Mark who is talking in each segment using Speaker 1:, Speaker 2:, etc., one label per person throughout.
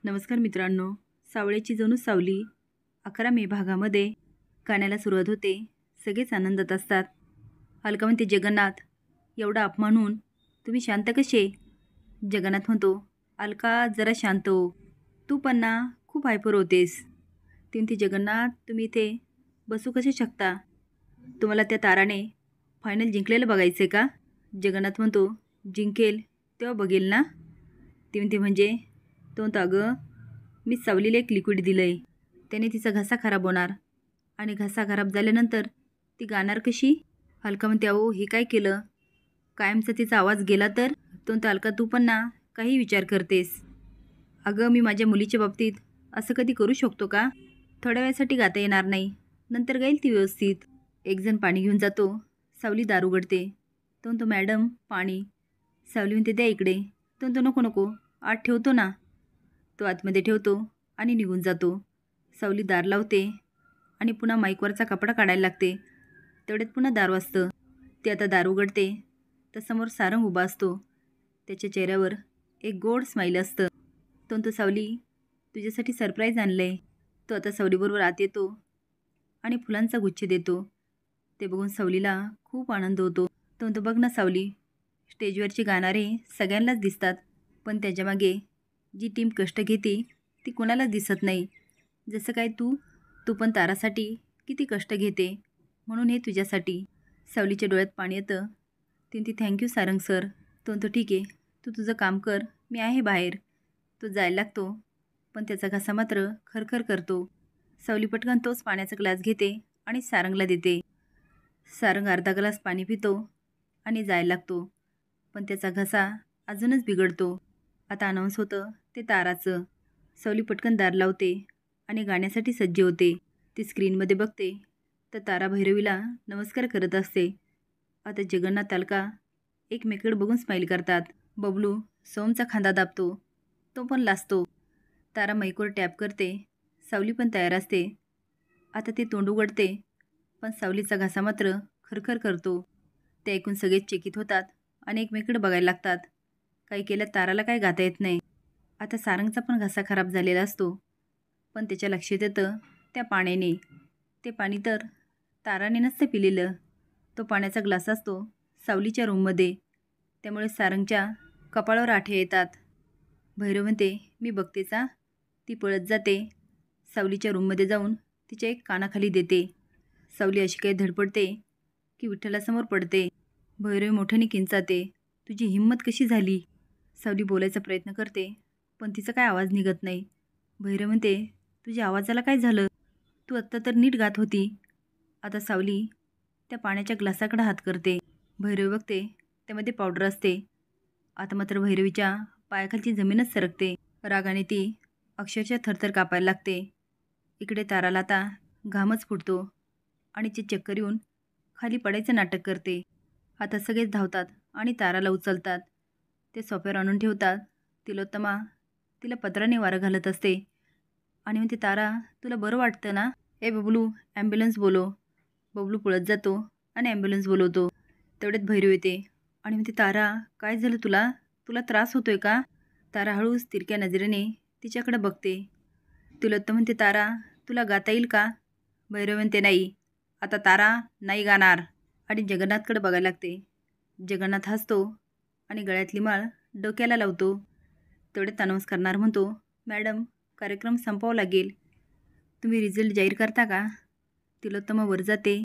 Speaker 1: नमस्कार मित्रांनो, सावळ्याची जणू सावली 11 मे भागामध्ये गाण्याला सुरुवात होते. सगळेच आनंदात असतात. अलका म्हणते, जगन्नाथ एवढा अपमान होऊन तुम्ही शांत कसे? जगन्नाथ म्हणतो, अलका जरा शांत हो, तू पण ना खूप हायपर होतेस. ती म्हणते, जगन्नाथ तुम्ही इथे बसू कसे शकता? तुम्हाला त्या ताराने फायनल जिंकलेलं बघायचं आहे का? जगन्नाथ म्हणतो, जिंकेल तेव्हा बघेल ना. ती म्हणते, म्हणजे? तो म्हणतो, अगं मी सावलीला एक लिक्विड दिलं आहे, त्याने तिचा घसा खराब होणार आणि घसा खराब झाल्यानंतर ती गाणार कशी? अलका म्हणते, अहो हे काय केलं? कायमचा तिचा आवाज गेला तर? तो म्हणतो, अलका तू पण ना काही विचार करतेस. अगं मी माझ्या मुलीच्या बाबतीत असं कधी करू शकतो का? थोड्या वेळासाठी गाता येणार नाही, नंतर गाईल ती व्यवस्थित. एकजण पाणी घेऊन जातो. सावली दार उघडते. तो म्हणतो, मॅडम पाणी. सावली म्हणते, द्या इकडे. तो म्हणतो, नको नको, आत ठेवतो ना. तो आतमध्ये ठेवतो आणि निघून जातो. सावली दार लावते आणि पुन्हा माईकवरचा कपडा काढायला लागते. तेवढ्यात पुन्हा दार वाजतं. ती आता दार उघडते तर समोर सारंग उभा असतो. त्याच्या चेहऱ्यावर एक गोड स्माईल असतं. तो म्हणतो, सावली तुझ्यासाठी सरप्राईज आणलं आहे. तो आता सावलीबरोबर आत येतो आणि फुलांचा गुच्छ देतो. ते बघून सावलीला खूप आनंद होतो. तो म्हणतो, बघ ना सावली, स्टेजवरचे गाणारे सगळ्यांनाच दिसतात, पण त्याच्यामागे जी टीम कष्ट घेते ती कोणालाच दिसत नाही. जसं काय तू पण तारासाठी किती कष्ट घेते, म्हणून हे तुझ्यासाठी. सावलीच्या डोळ्यात पाणी येतं. ती थँक्यू सारंग सर. तो म्हणतो, ठीक आहे, तू तुझं काम कर, मी आहे बाहेर. तो जायला लागतो, पण त्याचा घसा मात्र खरखर करतो. सावली पटकन तोच पाण्याचा ग्लास घेते आणि सारंगला देते. सारंग अर्धा ग्लास पाणी पितो आणि जायला लागतो, पण त्याचा घसा अजूनच बिघडतो. आता अनाऊन्स होतं ते ताराचं. सावली पटकन दार लावते आणि गाण्यासाठी सज्ज होते. ती स्क्रीनमध्ये बघते तर तारा भैरवीला नमस्कार करत असते. आता जगन्नाथ अलका एकमेकडे बघून स्माईल करतात. बबलू सोमचा खांदा दाबतो, तो पण लाजतो. तारा माईकवर टॅप करते. सावली पण तयार असते. आता ती तोंड उघडते, पण सावलीचा घसा मात्र खरखर करतो. ते ऐकून सगळेच चकित होतात आणि एकमेकडे बघायला लागतात. काही केलं ताराला काय गाता येत नाही. आता सारंगचा पण घसा खराब झालेला असतो, पण त्याच्या लक्षात येतं त्या पाण्याने. ते पाणी तर ताराने नसतं पिलेलं. तो पाण्याचा ग्लास असतो सावलीच्या रूममध्ये, त्यामुळे सारंगच्या कपाळावर आठे येतात. भैरव म्हणते, मी बघतेचा. ती पळत जाते. सावलीच्या रूममध्ये जाऊन तिच्या एक कानाखाली देते. सावली अशी काही धडपडते की विठ्ठलासमोर पडते. भैरवी मोठ्याने किंचाते, तुझी हिंमत कशी झाली? सावली बोलायचा प्रयत्न करते, पण तिचा काय आवाज निघत नाही. भैरव म्हणते, तुझ्या आवाजाला काय झालं? तू आत्ता तर नीट गात होती. आता सावली त्या पाण्याच्या ग्लासाकडे हात करते. भैरवी बघते, त्यामध्ये पावडर असते. आता मात्र भैरवीच्या पायाखालची जमीनच सरकते. रागाने ती अक्षरशः थरथर कापायला लागते. इकडे ताराला आता घामच फुटतो आणि ती चक्कर येऊन खाली पडायचं नाटक करते. आता सगळेच धावतात आणि ताराला उचलतात. ते सोफ्यावर आणून ठेवतात. तिलोत्तमा तिला पत्राने वारं घालत असते आणि म्हणते, तारा तुला बरं वाटतं ना? ए बबलू, ॲम्ब्युलन्स बोलव. बबलू पळत जातो आणि ॲम्ब्युलन्स बोलवतो. तेवढ्यात भैरव येते आणि म्हणते, तारा काय झालं तुला? तुला त्रास होतोय का? तारा हळूच तिरक्या नजरेने तिच्याकडे बघते. तिलोत्तमा म्हणते, तारा तुला गाता येईल का? भैरव म्हणते, नाही, आता तारा नाही गाणार. आणि जगन्नाथकडे बघायला लागते. जगन्नाथ हसतो आणि गळ्यातली माळ डोक्याला लावतो. तेवढ्यात अनाऊन्स करणार म्हणतो, मॅडम कार्यक्रम संपवावा लागेल, तुम्ही रिझल्ट जाहीर करता का? तिलोत्तमा वर जाते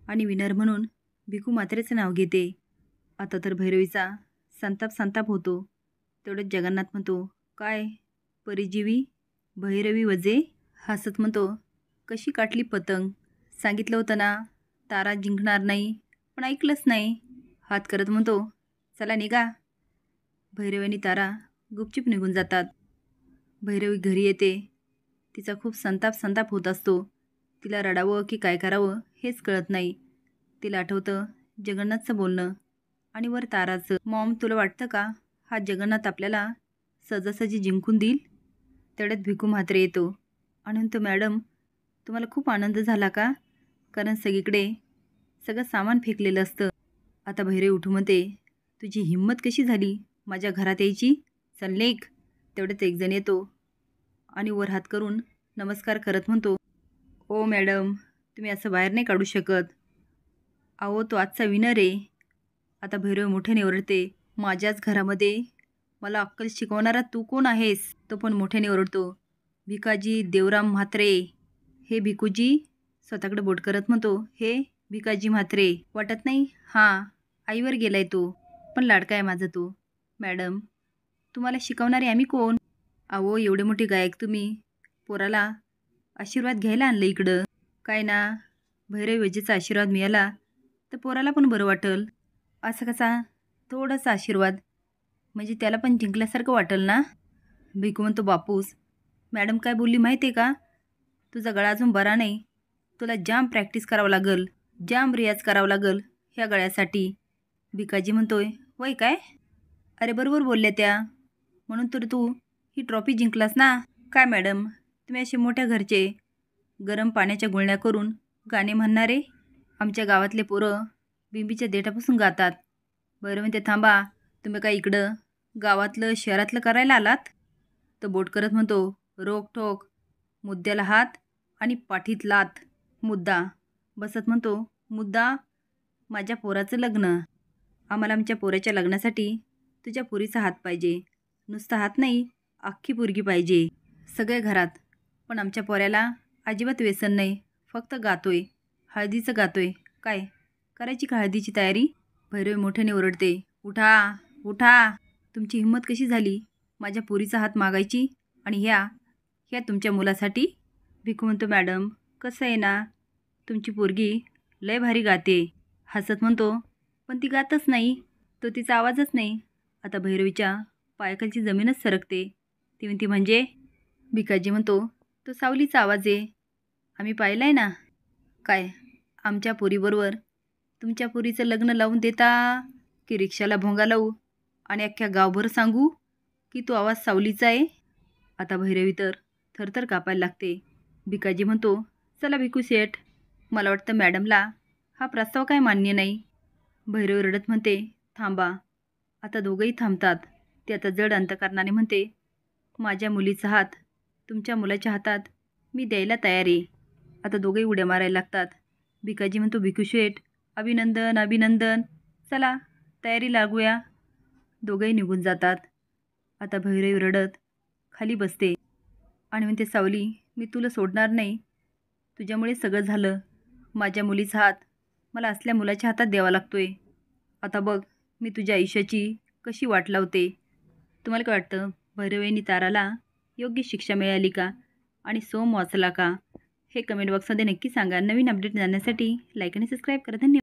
Speaker 1: आणि विनर म्हणून भिकू म्हात्रेचं नाव घेते. आता तर भैरवीचा संताप होतो. तेवढ्यात जगन्नाथ म्हणतो, काय परिजीवी भैरवी वजे? हसत म्हणतो, कशी काटली पतंग? सांगितलं होतं ना तारा जिंकणार नाही, पण ऐकलंच नाही. हात करत म्हणतो, चला निघा. भैरवी आणि तारा गुपचूप निघून जातात. भैरवी घरी येते. तिचा खूप संताप होत असतो. तिला रडावं की काय करावं हेच कळत नाही. तिला आठवतं जगन्नाथचं बोलणं आणि वर ताराचं. मॉम तुला वाटतं का हा जगन्नाथ आपल्याला सहजासहजी जिंकून देईल? तेवढ्यात भिकू म्हात्रे येतो आणि म्हणतो, मॅडम तुम्हाला खूप आनंद झाला का? कारण सगळीकडे सगळं सामान फेकलेलं असतं. आता भैरवी उठू म्हणते, तुझी हिंमत कशी झाली माझ्या घरात यायची? चल निघ. तेवढ्यात एकजण येतो आणि वर हात करून नमस्कार करत म्हणतो, ओ मॅडम, तुम्ही असं बाहेर नाही काढू शकत. अहो, तो आजचा विनर आहे. आता भैरव मोठ्याने ओरडते, माझ्याच घरामध्ये मला अक्कल शिकवणारा तू कोण आहेस? तो पण मोठ्याने ओरडतो, भिकाजी देवराम म्हात्रे. हे भिकूजी स्वतःकडे बोट करत म्हणतो, हे भिकाजी म्हात्रे वाटत नाही? हां, आईवर गेलाय तो, पण लाडका आहे माझा तो. मॅडम, तुम्हाला शिकवणारे आम्ही कोण? अहो, एवढे मोठे गायक तुम्ही, पोराला आशीर्वाद घ्यायला आणलं इकडं. काय ना, भैरव विजेचा आशीर्वाद मिळाला तर पोराला पण बरं वाटल. असं कसा? थोडासा आशीर्वाद म्हणजे त्याला पण जिंकल्यासारखं वाटेल ना. भिकू म्हणतो, बापूस, मॅडम काय बोलली माहिती आहे का? तुझा गळा अजून बरा नाही, तुला जाम प्रॅक्टिस करावं लागल, जाम रियाज करावं लागल ह्या गळ्यासाठी. भिकाजी म्हणतोय, वय काय? अरे बरोबर बोलल्या त्या, म्हणून तर तू ही ट्रॉफी जिंकलास ना. काय मॅडम, तुम्ही असे मोठ्या घरचे गरम पाण्याच्या गुळण्या करून गाणे म्हणणारे आमच्या गावातले पोरं बिंबीच्या देठापासून गातात. बरं म्हणते, थांबा, तुम्ही काय इकडं गावातलं शहरातलं करायला आलात? तो बोट करत म्हणतो, रोकठोक, मुद्द्याला हात आणि पाठीत लात. मुद्दा बसत म्हणतो, मुद्दा माझ्या पोराचं लग्न. आम्हाला आमच्या पोराच्या लग्नासाठी तुझ्या पुरीचा हात पाहिजे. नुसता हात नाही, अख्खी पोरगी पाहिजे सगळ्या घरात. पण आमच्या पोऱ्याला अजिबात व्यसन नाही, फक्त गातोय, हळदीचं गातोय. काय करायची का हळदीची तयारी? भैरव मोठ्याने ओरडते, उठा उठा, तुमची हिंमत कशी झाली माझ्या पोरीचा हात मागायची, आणि ह्या तुमच्या मुलासाठी? भिकू म्हणतो, मॅडम, कसं आहे ना, तुमची पोरगी लय भारी गाते. हसत म्हणतो, पण ती गातच नाही, तो तिचा आवाजच नाही. आता भैरवीच्या पायाखालची जमीनच सरकते. ती म्हणती, म्हणजे? भिकाजी म्हणतो, तो सावलीचा आवाज आहे, आम्ही पाहिला आहे ना. काय आमच्या पोरीबरोबर तुमच्या पोरीचं लग्न लावून देता, की रिक्षाला भोंगा लावू आणि अख्ख्या गावभर सांगू की तो आवाज सावलीचा आहे? आता भैरवी तर थरथर कापायला लागते. भिकाजी म्हणतो, चला भिकू शेठ, मला वाटतं मॅडमला हा प्रस्ताव काय मान्य नाही. भैरव रडत म्हणते, थांबा. आता दोघंही थांबतात. ते आता जड अंतकरणाने म्हणते, माझ्या मुलीचा हात तुमच्या मुलाच्या हातात मी द्यायला तयार आहे. आता दोघंही उड्या मारायला लागतात. भिकाजी म्हणतो, भिकू शेठ, अभिनंदन अभिनंदन, चला तयारी लागूया. दोघंही निघून जातात. आता भैरवी रडत खाली बसते आणि म्हणते, सावली, मी तुला सोडणार नाही. तुझ्यामुळे सगळं झालं. माझ्या मुलीचा हात मला असल्या मुलाच्या हातात द्यावा लागतोय. आता बघ मी तुझ्या आयुष्याची कशी वाट लावते. तुम्हाला काय वाटतं, भैरवीनी ताराला योग्य शिक्षा मिळाली का आणि सोम वाचला का? हे कमेंट बॉक्समध्ये नक्की सांगा. नवीन अपडेट जाण्यासाठी लाईक आणि सबस्क्राईब करा. धन्यवाद.